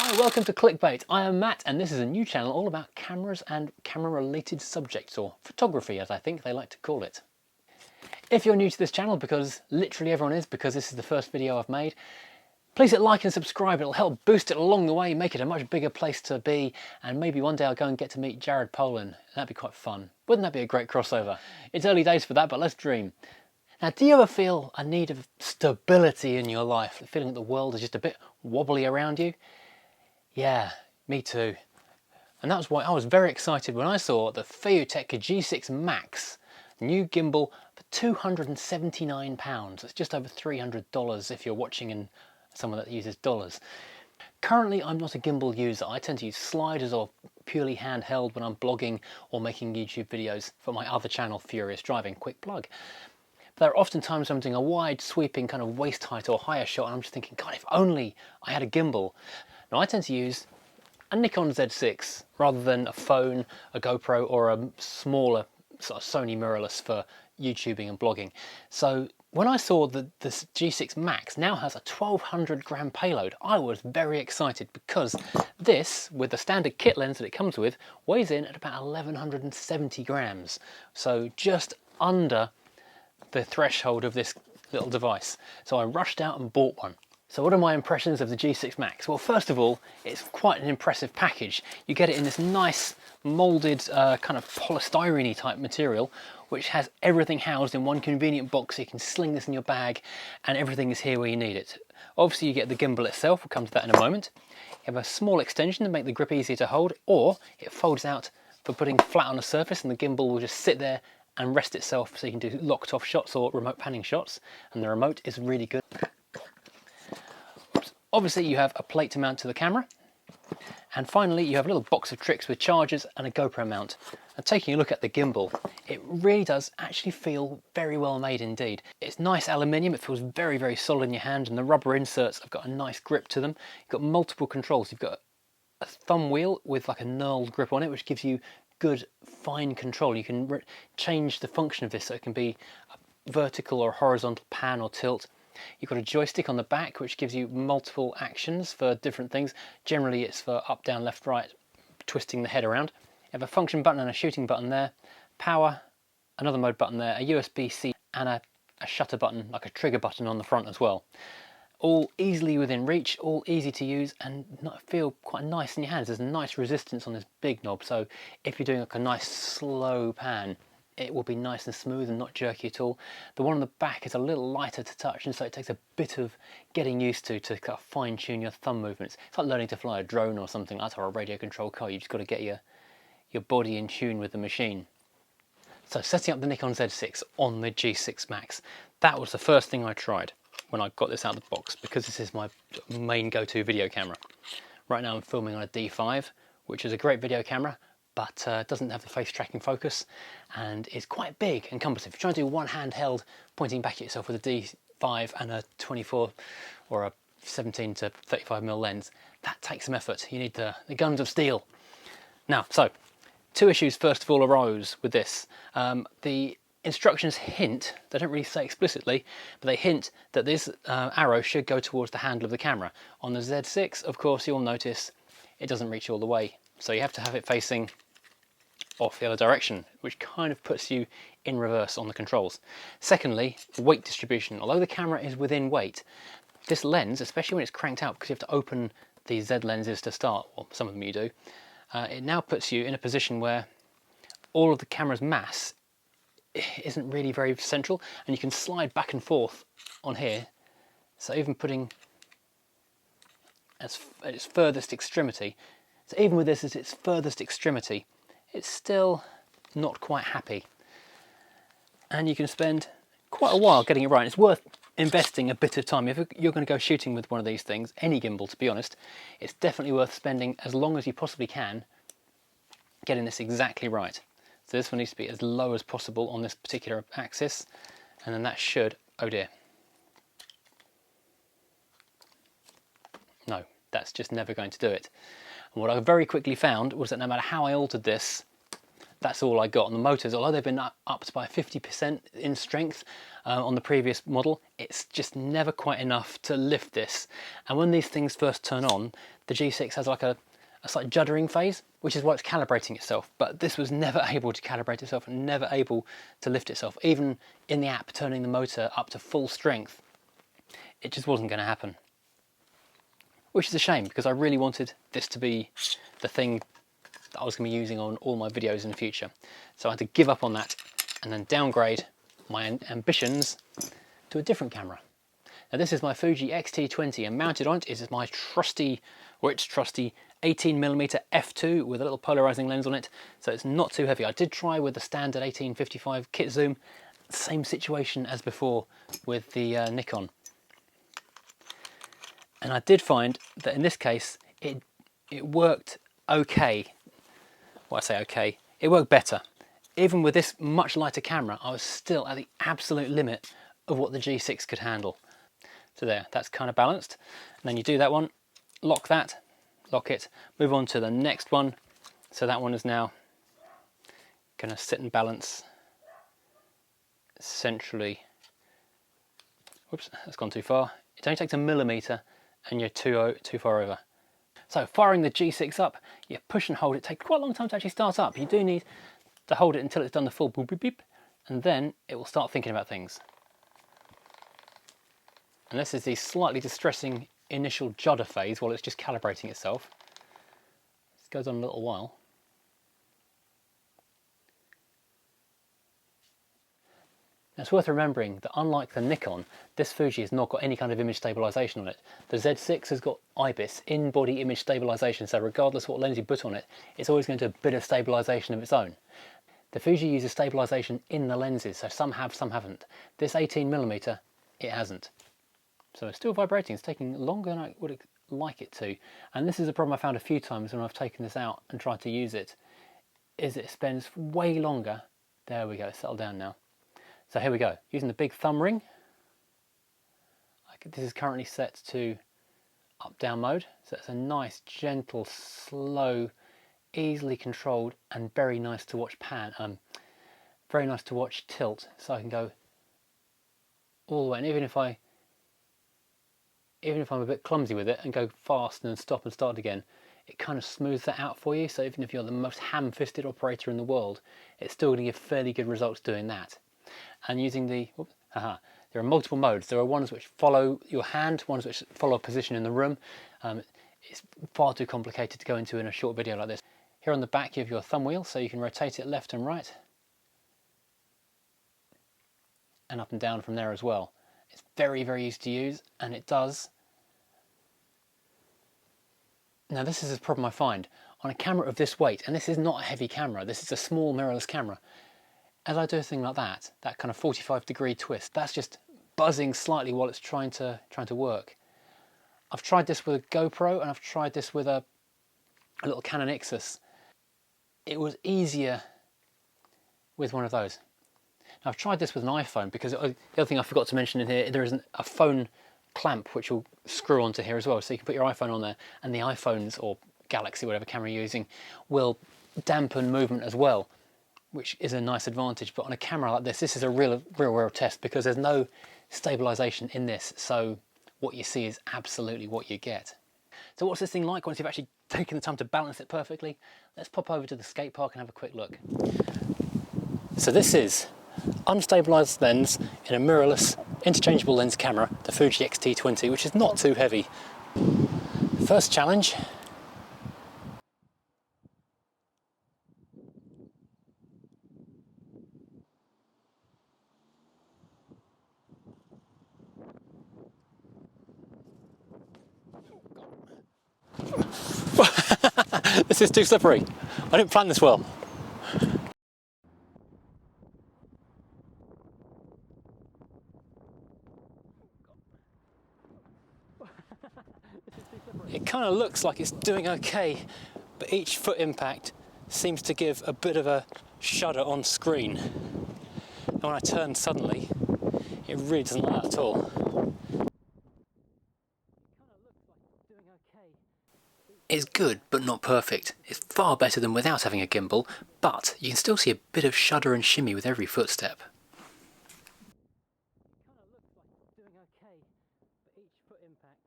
Hi, welcome to Clickbait. I am Matt and this is a new channel all about cameras and camera related subjects, or photography as I think they like to call it. If you're new to this channel, because literally everyone is, because this is the first video I've made, please hit like and subscribe. It'll help boost it along the way, make it a much bigger place to be, and maybe one day I'll go and get to meet Jared Polin. That'd be quite fun. Wouldn't that be a great crossover? It's early days for that, but let's dream. Now, do you ever feel a need of stability in your life? The feeling that the world is just a bit wobbly around you? Yeah, me too. And that's why I was very excited when I saw the FeiyuTech G6 Max new gimbal for £279. That's just over $300 if you're watching in someone that uses dollars. Currently, I'm not a gimbal user. I tend to use sliders or purely handheld when I'm blogging or making YouTube videos for my other channel, Furious Driving. Quick plug. But there are often times I'm doing a wide sweeping kind of waist height or higher shot and I'm just thinking, God, if only I had a gimbal. Now I tend to use a Nikon Z6 rather than a phone, a GoPro or a smaller sort of Sony mirrorless for YouTubing and blogging. So when I saw that this G6 Max now has a 1200 gram payload, I was very excited because this, with the standard kit lens that it comes with, weighs in at about 1170 grams. So just under the threshold of this little device. So I rushed out and bought one. So what are my impressions of the G6 Max? Well, first of all, it's quite an impressive package. You get it in this nice moulded kind of polystyrene type material, which has everything housed in one convenient box. So you can sling this in your bag and everything is here where you need it. Obviously you get the gimbal itself, we'll come to that in a moment. You have a small extension to make the grip easier to hold, or it folds out for putting flat on a surface and the gimbal will just sit there and rest itself so you can do locked off shots or remote panning shots, and the remote is really good. Obviously you have a plate to mount to the camera, and finally you have a little box of tricks with chargers and a GoPro mount. And taking a look at the gimbal, it really does actually feel very well made indeed. It's nice aluminium, it feels very, very solid in your hand, and the rubber inserts have got a nice grip to them. You've got multiple controls. You've got a thumb wheel with like a knurled grip on it, which gives you good fine control. You can change the function of this so it can be a vertical or horizontal pan or tilt. You've got a joystick on the back which gives you multiple actions for different things. Generally it's for up, down, left, right, twisting the head around. You have a function button and a shooting button there, power, another mode button there, a USB-C and a shutter button, like a trigger button on the front as well. All easily within reach, all easy to use and feel quite nice in your hands. There's a nice resistance on this big knob, so if you're doing like a nice slow pan, it will be nice and smooth and not jerky at all. The one on the back is a little lighter to touch, and so it takes a bit of getting used to kind of fine tune your thumb movements. It's like learning to fly a drone or something like that, or a radio controlled car. You've just got to get your body in tune with the machine. So setting up the Nikon Z6 on the G6 Max, that was the first thing I tried when I got this out of the box, because this is my main go-to video camera. Right now I'm filming on a D5, which is a great video camera, but doesn't have the face tracking focus and is quite big and cumbersome. If you're trying to do one handheld pointing back at yourself with a D5 and a 24 or a 17 to 35mm lens, that takes some effort. You need the guns of steel. Now, so two issues first of all arose with this. The instructions hint, they don't really say explicitly, but they hint that this arrow should go towards the handle of the camera. On the Z6, of course, you'll notice it doesn't reach all the way. So you have to have it facing off the other direction, which kind of puts you in reverse on the controls. Secondly, weight distribution. Although the camera is within weight, this lens, especially when it's cranked out, because you have to open these Z lenses to start, or some of them you do, it now puts you in a position where all of the camera's mass isn't really very central, and you can slide back and forth on here. So even putting at its furthest extremity, so even with this at its furthest extremity, it's still not quite happy. And you can spend quite a while getting it right. It's worth investing a bit of time. If you're going to go shooting with one of these things, any gimbal to be honest, it's definitely worth spending as long as you possibly can getting this exactly right. So this one needs to be as low as possible on this particular axis, and then that should, oh dear. No, that's just never going to do it. And what I very quickly found was that no matter how I altered this, that's all I got on the motors. Although they've been upped by 50% in strength on the previous model, it's just never quite enough to lift this. And when these things first turn on, the G6 has like a slight juddering phase, which is why it's calibrating itself. But this was never able to calibrate itself and never able to lift itself. Even in the app turning the motor up to full strength, it just wasn't going to happen. Which is a shame, because I really wanted this to be the thing that I was going to be using on all my videos in the future. So I had to give up on that and then downgrade my ambitions to a different camera. Now this is my Fuji X-T20, and mounted on it is my trusty 18mm f2 with a little polarizing lens on it, so it's not too heavy. I did try with the standard 1855 kit zoom, same situation as before with the Nikon. And I did find that in this case it worked okay. Well, I say okay, it worked better. Even with this much lighter camera, I was still at the absolute limit of what the G6 could handle. So there, that's kind of balanced. And then you do that one, lock that, lock it, move on to the next one. So that one is now going to sit and balance centrally. Whoops, that's gone too far. It only takes a millimetre and you're too far over. So firing the G6 up, you push and hold. It takes quite a long time to actually start up. You do need to hold it until it's done the full boop beep beep, and then it will start thinking about things. And this is the slightly distressing initial judder phase while it's just calibrating itself. This goes on a little while. Now it's worth remembering that unlike the Nikon, this Fuji has not got any kind of image stabilisation on it. The Z6 has got IBIS, in-body image stabilisation, so regardless of what lens you put on it, it's always going to do a bit of stabilisation of its own. The Fuji uses stabilisation in the lenses, so some have, some haven't. This 18mm, it hasn't. So it's still vibrating. It's taking longer than I would like it to. And this is a problem I found a few times when I've taken this out and tried to use it, is it spends way longer. There we go, settle down now. So here we go, using the big thumb ring. This is currently set to up-down mode. So it's a nice, gentle, slow, easily controlled, and very nice to watch pan. Very nice to watch tilt. So I can go all the way, and even if I'm a bit clumsy with it and go fast and then stop and start again, it kind of smooths that out for you. So even if you're the most ham-fisted operator in the world, it's still going to give fairly good results doing that. And using the, there are multiple modes. There are ones which follow your hand, ones which follow a position in the room. It's far too complicated to go into in a short video like this. Here on the back you have your thumb wheel, so you can rotate it left and right, and up and down from there as well. It's very, very easy to use, and it does. Now this is a problem I find on a camera of this weight, and this is not a heavy camera, this is a small mirrorless camera. As I do a thing like that kind of 45-degree twist, that's just buzzing slightly while it's trying to work. I've tried this with a GoPro, and I've tried this with a little Canon Ixus. It was easier with one of those. Now I've tried this with an iPhone, because the other thing I forgot to mention in here, there is a phone clamp which will screw onto here as well, so you can put your iPhone on there, and the iPhones, or Galaxy, whatever camera you're using, will dampen movement as well, which is a nice advantage. But on a camera like this is a real world test, because there's no stabilisation in this, so what you see is absolutely what you get. So what's this thing like once you've actually taken the time to balance it perfectly? Let's pop over to the skate park and have a quick look. So this is unstabilised lens in a mirrorless interchangeable lens camera, the Fuji X-T20, which is not too heavy. First challenge. This is too slippery. I didn't plan this well. It kind of looks like it's doing okay, but each foot impact seems to give a bit of a shudder on screen. And when I turn suddenly, it really doesn't like that at all. It's good, but not perfect. It's far better than without having a gimbal, but you can still see a bit of shudder and shimmy with every footstep. It kind of looks like it's doing okay, but each foot impact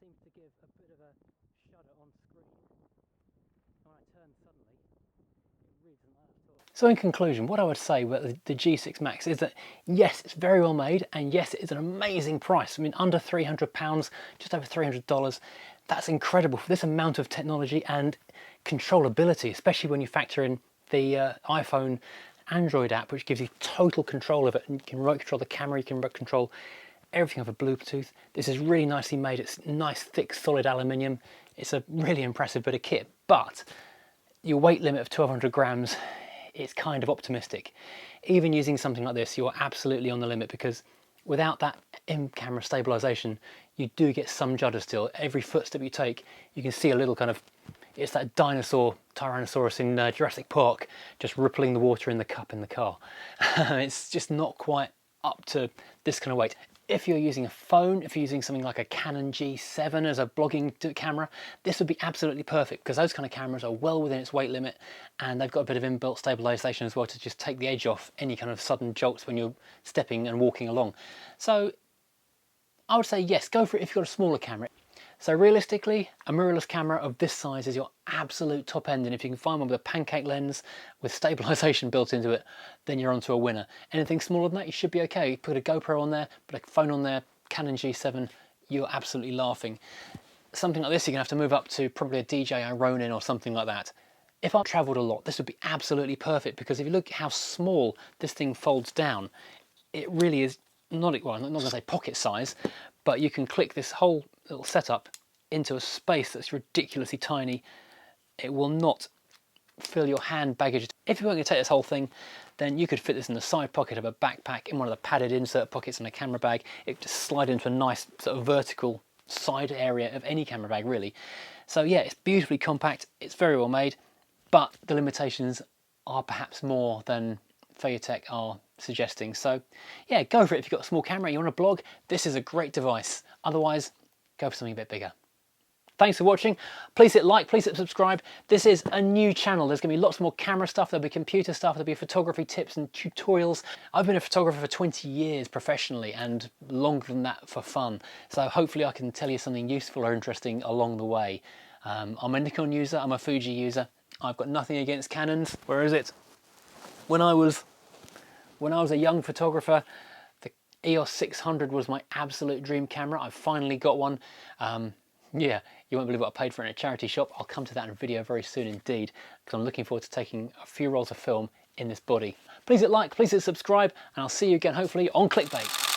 seems to give a bit of a shudder on screen. When I turn suddenly, it really doesn't like that at all. So in conclusion, what I would say about the G6 Max is that yes, it's very well made, and yes, it is an amazing price. I mean, under £300, just over $300. That's incredible for this amount of technology and controllability, especially when you factor in the iPhone Android app, which gives you total control of it, and you can remote control the camera, you can remote control everything over Bluetooth. This is really nicely made. It's nice, thick, solid aluminium. It's a really impressive bit of kit, but your weight limit of 1200 grams, it's kind of optimistic. Even using something like this, you're absolutely on the limit, because without that in-camera stabilization, you do get some judder still. Every footstep you take, you can see a little kind of, it's that dinosaur, Tyrannosaurus in Jurassic Park, just rippling the water in the cup in the car. It's just not quite up to this kind of weight. If you're using a phone, if you're using something like a Canon G7 as a blogging camera, this would be absolutely perfect, because those kind of cameras are well within its weight limit, and they've got a bit of inbuilt stabilization as well to just take the edge off any kind of sudden jolts when you're stepping and walking along. So I would say yes, go for it if you've got a smaller camera. So realistically, a mirrorless camera of this size is your absolute top end, and if you can find one with a pancake lens with stabilization built into it, then you're onto a winner. Anything smaller than that, you should be okay. Put a GoPro on there, put a phone on there, Canon G7, you're absolutely laughing. Something like this, you're gonna have to move up to probably a DJI Ronin or something like that. If I traveled a lot, this would be absolutely perfect, because if you look at how small this thing folds down, it really is not, well, I'm not gonna say pocket size, but you can click this whole little setup into a space that's ridiculously tiny. It will not fill your hand baggage. If you weren't going to take this whole thing, then you could fit this in the side pocket of a backpack, in one of the padded insert pockets in a camera bag. It would just slide into a nice sort of vertical side area of any camera bag, really. So yeah, it's beautifully compact, it's very well made, but the limitations are perhaps more than FeiyuTech are suggesting. So yeah, go for it. If you've got a small camera, you want to blog, this is a great device. Otherwise, go for something a bit bigger. Thanks for watching. Please hit like, please hit subscribe. This is a new channel. There's going to be lots more camera stuff, there'll be computer stuff, there'll be photography tips and tutorials. I've been a photographer for 20 years professionally, and longer than that for fun. So hopefully I can tell you something useful or interesting along the way. I'm a Nikon user, I'm a Fuji user. I've got nothing against Canons. Where is it? When I was a young photographer, the EOS 600 was my absolute dream camera. I've finally got one. Yeah, you won't believe what I paid for it in a charity shop. I'll come to that in a video very soon indeed, because I'm looking forward to taking a few rolls of film in this body. Please hit like, please hit subscribe, and I'll see you again hopefully on Clickbait.